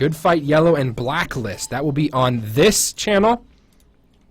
Good Fight Yellow and Blacklist. That will be on this channel.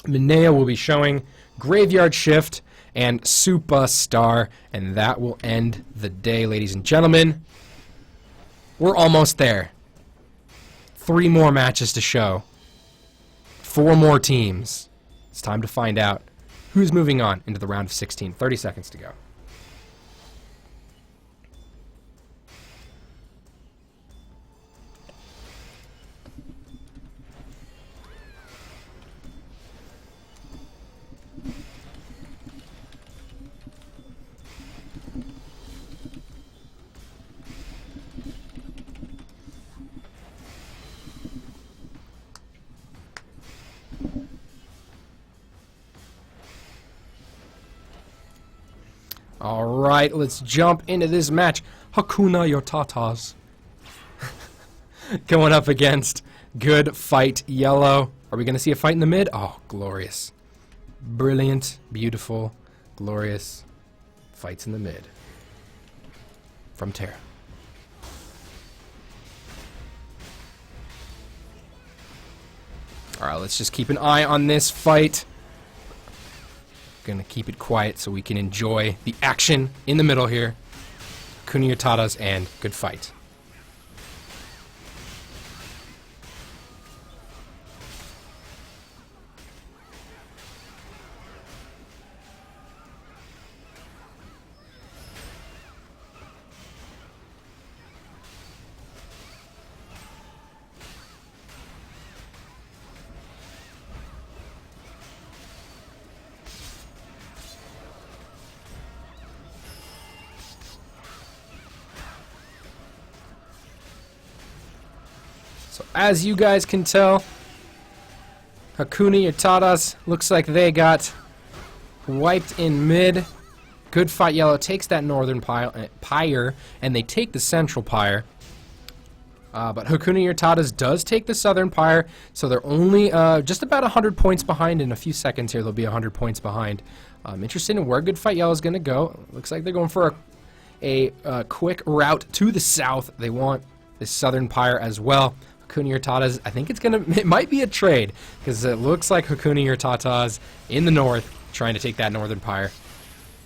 Minea will be showing Graveyard Shift and Superstar, and that will end the day, ladies and gentlemen. We're almost there. 3 more matches to show. 4 more teams. It's time to find out who's moving on into the round of 16. 30 seconds to go. Alright, let's jump into this match. Hakuna, your tatas. Going up against Good Fight Yellow. Are we going to see a fight in the mid? Oh, glorious. Brilliant, beautiful, glorious fights in the mid. From Terra. Alright, let's just keep an eye on this fight. Gonna keep it quiet so we can enjoy the action in the middle here. Hakuna, your tatas, and Good Fight. So as you guys can tell, Hakuna, your tatas, looks like they got wiped in mid. Good Fight Yellow takes that northern pyre, and they take the central pyre. But Hakuna, your tatas does take the southern pyre, so they're only just about 100 points behind. In a few seconds here, they'll be 100 points behind. I'm interested in where Good Fight Yellow is going to go. Looks like they're going for a quick route to the south. They want the southern pyre as well. Hakuna, your tatas, I think it might be a trade, because it looks like Hakuna, your tatas in the north trying to take that northern pyre.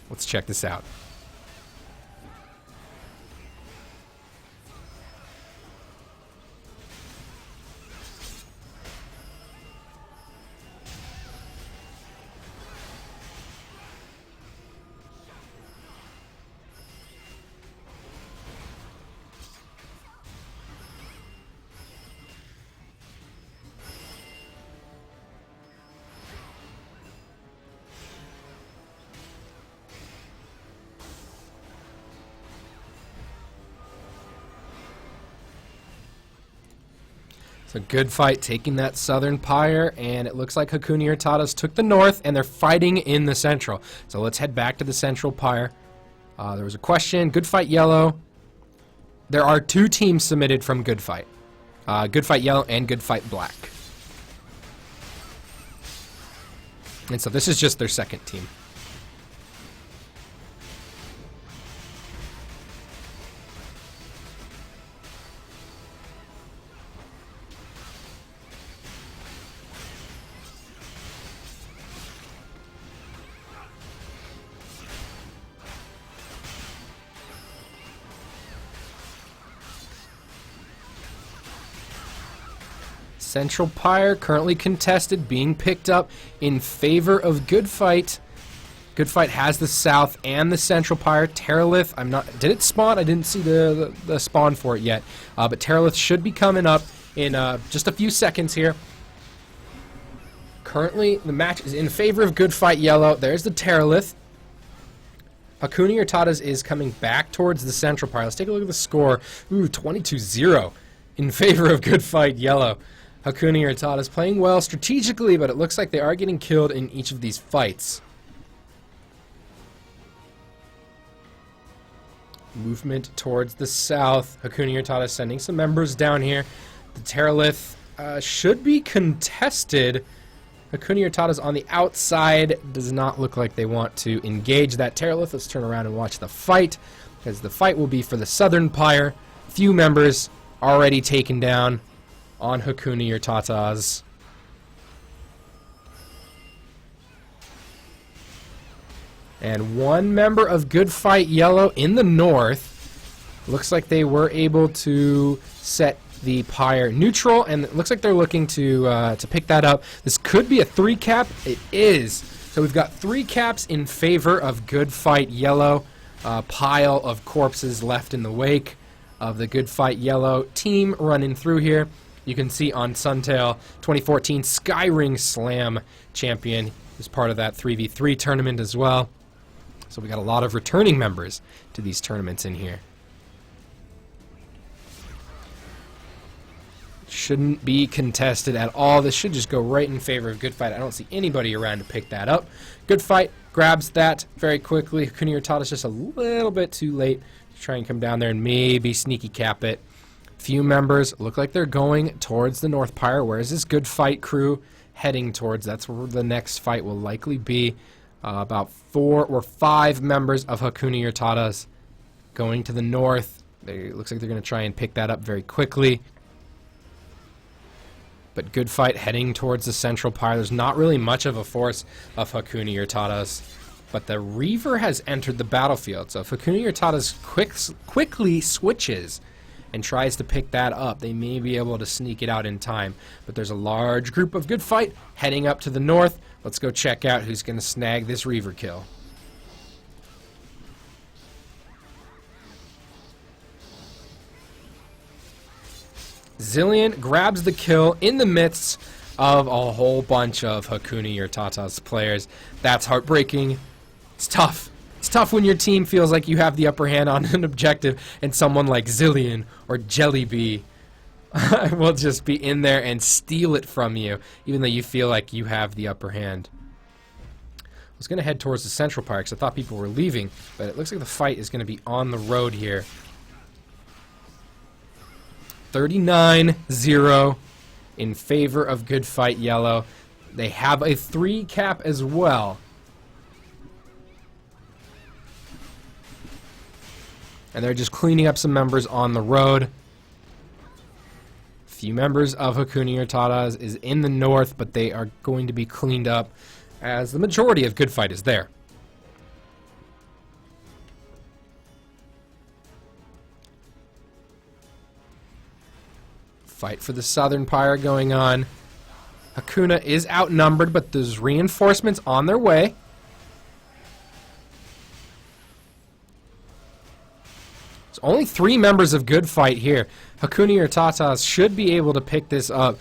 Let's check this out. So Good Fight taking that southern pyre, and it looks like Hakuna, your tatas took the north, and they're fighting in the central. So let's head back to the central pyre. There was a question. Good Fight Yellow. There are 2 teams submitted from Good Fight. Good Fight Yellow and Good Fight Black. And so this is just their second team. Central pyre currently contested, being picked up in favor of Good Fight. Good Fight has the south and the central pyre. Terralith, did it spawn? I didn't see the spawn for it yet. But Terralith should be coming up in just a few seconds here. Currently, the match is in favor of Good Fight Yellow. There's the Terralith. Hakuna, your tatas is coming back towards the central pyre. Let's take a look at the score. Ooh, 22-0 in favor of Good Fight Yellow. Hakuna, your tatas playing well strategically, but it looks like they are getting killed in each of these fights. Movement towards the south. Hakuna, your tatas sending some members down here. The Terralith should be contested. Hakuna, your tatas on the outside. Does not look like they want to engage that Terralith. Let's turn around and watch the fight, because the fight will be for the southern pyre. Few members already taken down. on Hakuna or tatas. And one member of Good Fight Yellow in the north. Looks like they were able to set the Pyre neutral, and it looks like they're looking to pick that up. This could be a 3-cap. It is. So we've got 3 caps in favor of Good Fight Yellow. Pile of corpses left in the wake of the Good Fight Yellow team running through here. You can see on Suntail 2014 Skyring Slam champion is part of that 3v3 tournament as well. So we got a lot of returning members to these tournaments in here. Shouldn't be contested at all. This should just go right in favor of Good Fight. I don't see anybody around to pick that up. Good Fight grabs that very quickly. Hakuna or tatas just a little bit too late to try and come down there and maybe sneaky cap it. Few members look like they're going towards the North Pyre. Where is this Good Fight crew heading towards? That's where the next fight will likely be. About 4 or 5 members of Hakuna or tatas going to the north. It looks like they're going to try and pick that up very quickly. But Good Fight heading towards the central pyre. There's not really much of a force of Hakuna or tatas. But the Reaver has entered the battlefield. So if Hakuna or tatas quickly switches and tries to pick that up, they may be able to sneak it out in time. But there's a large group of Good Fight heading up to the north. Let's go check out who's going to snag this Reaver kill. Zillion grabs the kill in the midst of a whole bunch of Hakuna or tatas players. That's heartbreaking. It's tough. It's tough when your team feels like you have the upper hand on an objective and someone like Zillion or Jellyby will just be in there and steal it from you, even though you feel like you have the upper hand. I was going to head towards the central pyre because I thought people were leaving, but it looks like the fight is going to be on the road here. 39-0 in favor of Good Fight Yellow. They have a 3-cap as well. And they're just cleaning up some members on the road. Few members of Hakuna or tatas is in the north, but they are going to be cleaned up as the majority of Good Fight is there. Fight for the southern pyre going on. Hakuna is outnumbered, but there's reinforcements on their way. There's only 3 members of Good Fight here. Hakuna or tatas should be able to pick this up.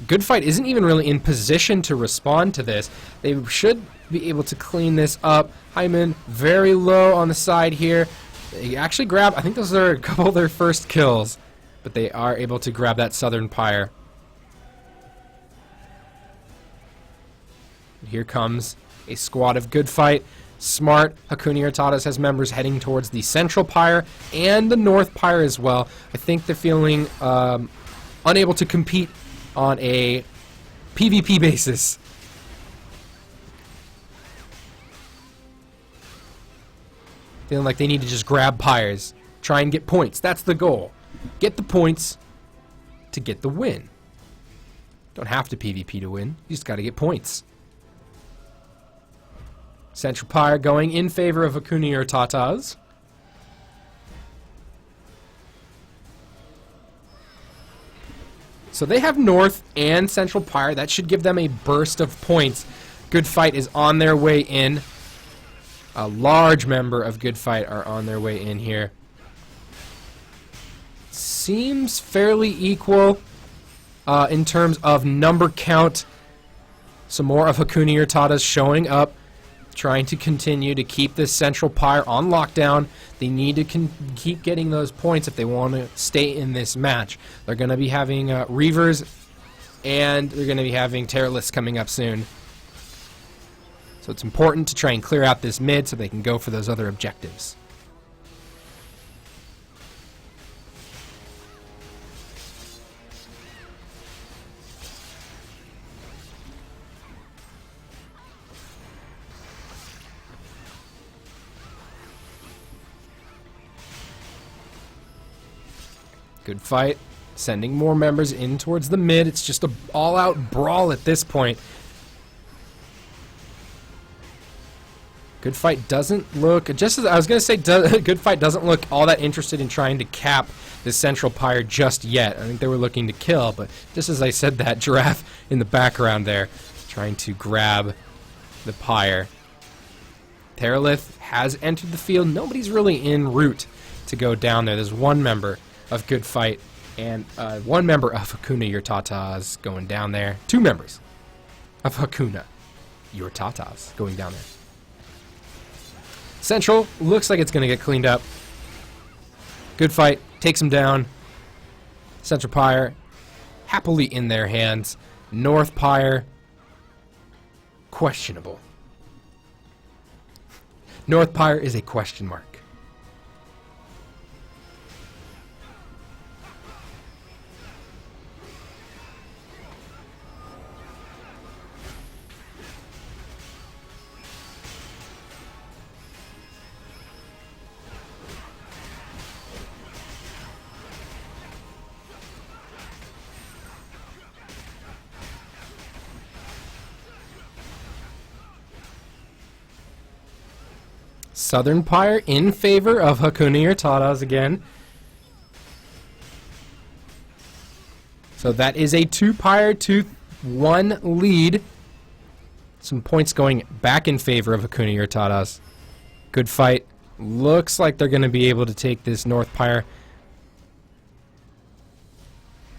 Good Fight isn't even really in position to respond to this. They should be able to clean this up. Hyman very low on the side here. They actually grab, I think those are a couple of their first kills, but they are able to grab that southern pyre. And here comes a squad of Good Fight. Smart Hakuna or tatas has members heading towards the central pyre and the north pyre as well. I think they're feeling unable to compete on a PvP basis. Feeling like they need to just grab pyres, try and get points. That's the goal. Get the points to get the win. Don't have to PvP to win. You just got to get points. Central pyre going in favor of Hakuna or tatas. So they have north and central pyre. That should give them a burst of points. Good Fight is on their way in. A large member of Good Fight are on their way in here. Seems fairly equal in terms of number count. Some more of Hakuna or tatas showing up, trying to continue to keep this central pyre on lockdown. They need to keep getting those points if they want to stay in this match. They're going to be having Reavers, and they're going to be having Terrorists coming up soon. So it's important to try and clear out this mid so they can go for those other objectives. Good Fight sending more members in towards the mid. It's just an all-out brawl at this point. Good Fight doesn't look, just as I was going to say, Good Fight doesn't look all that interested in trying to cap the Central Pyre just yet. I think they were looking to kill, but just as I said that, Giraffe in the background there, trying to grab the Pyre. Terralith has entered the field. Nobody's really en route to go down there. There's one member of Good Fight and one member of Hakuna, your tatas, going down there. Two members of Hakuna, your tatas, going down there. Central looks like it's going to get cleaned up. Good Fight takes him down. Central Pyre happily in their hands. North Pyre, questionable. North Pyre is a question mark. Southern Pyre in favor of Hakuna or tatas again. So that is a 2 Pyre to 1 lead. Some points going back in favor of Hakuna or tatas. Good Fight. Looks like they're going to be able to take this North Pyre.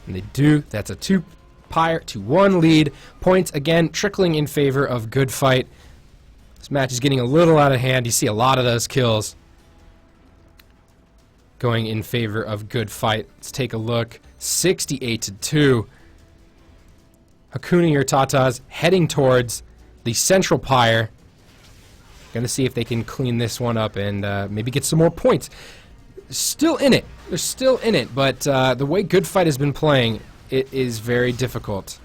And they do. That's a 2 Pyre to 1 lead. Points again trickling in favor of Good Fight. This match is getting a little out of hand. You see a lot of those kills going in favor of Good Fight. Let's take a look. 68 to 2. Hakuna or tatas heading towards the Central Pyre. Gonna see if they can clean this one up and maybe get some more points. Still in it. They're still in it, but the way Good Fight has been playing, it is very difficult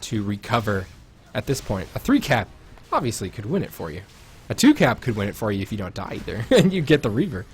to recover at this point. A 3-cap obviously could win it for you. A 2-cap could win it for you if you don't die either, and you get the Reaver.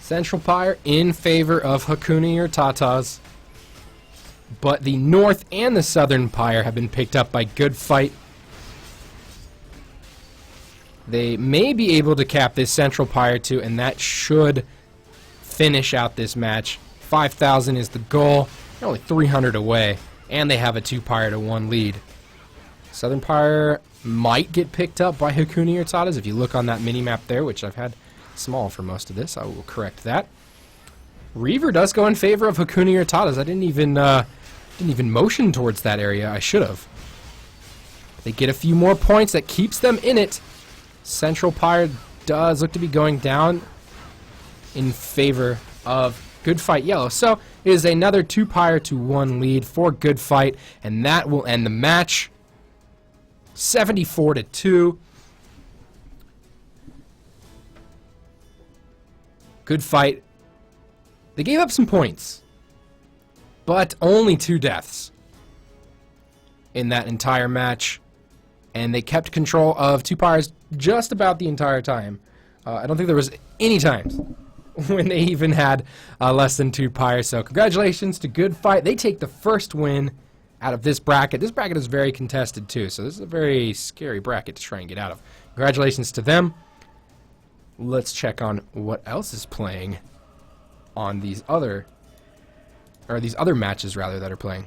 Central Pyre in favor of Hakuna or tatas. But the North and the Southern Pyre have been picked up by Good Fight. They may be able to cap this Central Pyre too, and that should finish out this match. 5,000 is the goal. They're only 300 away, and they have a 2 Pyre to 1 lead. Southern Pyre might get picked up by Hakuna or tatas if you look on that mini-map there, which I've had small for most of this. I will correct that. Reaver does go in favor of Hakuna or tatas. I didn't even motion towards that area. I should have. They get a few more points. That keeps them in it. Central Pyre does look to be going down in favor of Good Fight Yellow. So it is another 2 Pyre to 1 lead for Good Fight, and that will end the match. 74 to 2. Good Fight. They gave up some points, but only 2 deaths in that entire match, and they kept control of 2 Pyres just about the entire time. I don't think there was any times when they even had less than 2 Pyres, so congratulations to Good Fight. They take the first win out of this bracket. This bracket is very contested too, so this is a very scary bracket to try and get out of. Congratulations to them. Let's check on what else is playing on these other matches rather that are playing.